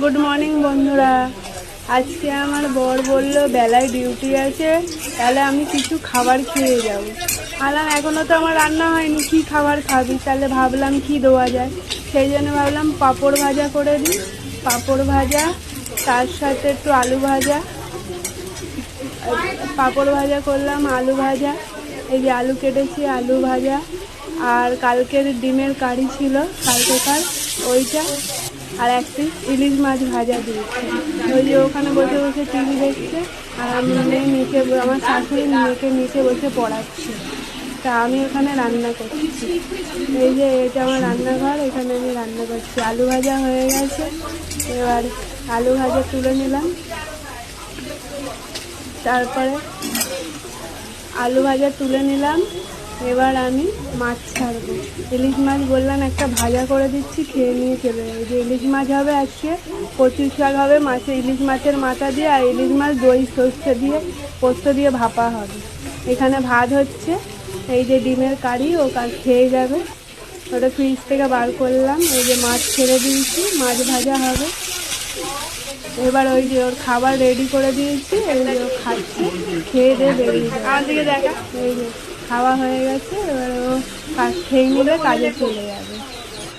Good morning বন্ধুরা। আজকে আমার বর বললো বেলায় ডিউটি আছে, তাহলে আমি কিছু খাবার খেয়ে যাব। আলাম এখনও তো আমার রান্না হয়নি, কি খাবার খাবি? তাহলে ভাবলাম কি দেওয়া যায়, সেই জন্য ভাবলাম পাঁপড় ভাজা করে দিই। পাঁপড় ভাজা, তার সাথে একটু আলু ভাজা। পাঁপড় ভাজা করলাম, আলু ভাজা, এই যে আলু কেটেছি, আলু ভাজা, আর কালকের ডিমের কারি ছিল কালকেকার, ওইটা, আর এক পিস ইলিশ মাছ ভাজা দিয়েছে। ওই যে ওখানে বসে বসে টিভি দেখছে, আর আমি নিচে, আমার শাশুড়ি মেয়েকে নিচে বসে পড়াচ্ছি, তা আমি ওখানে রান্না করছি। এই যে এটা আমার রান্নাঘর, এখানে আমি রান্না করছি। আলু ভাজা হয়ে গেছে, এবার আলু ভাজা তুলে নিলাম। তারপরে আলু ভাজা তুলে নিলাম, এবার আমি মাছ ছাড়বো। ইলিশ মাছ বললাম একটা ভাজা করে দিচ্ছি, খেয়ে নিয়ে চলে যাবে। যে ইলিশ মাছ হবে আজকে, কচু শাক হবে, ইলিশ মাছের মাথা দিয়ে, আর ইলিশ মাছ দই সর্ষে দিয়ে পোস্ত দিয়ে ভাপা হবে। এখানে ভাত হচ্ছে, এই যে ডিমের কারি, ও খেয়ে যাবে। ওটা ফ্রিজ থেকে বার করলাম, এই যে মাছ ছেড়ে দিয়েছি, মাছ ভাজা হবে। এবার ওই যে ওর খাবার রেডি করে দিয়েছি, এই যে ও খাচ্ছে, খেয়ে দিয়ে বেরিয়ে যাবে। আমার দিকে দেখা, এই যে খাওয়া হয়ে গেছে, এবার ও খেয়ে নিলে কাজে চলে যাবে।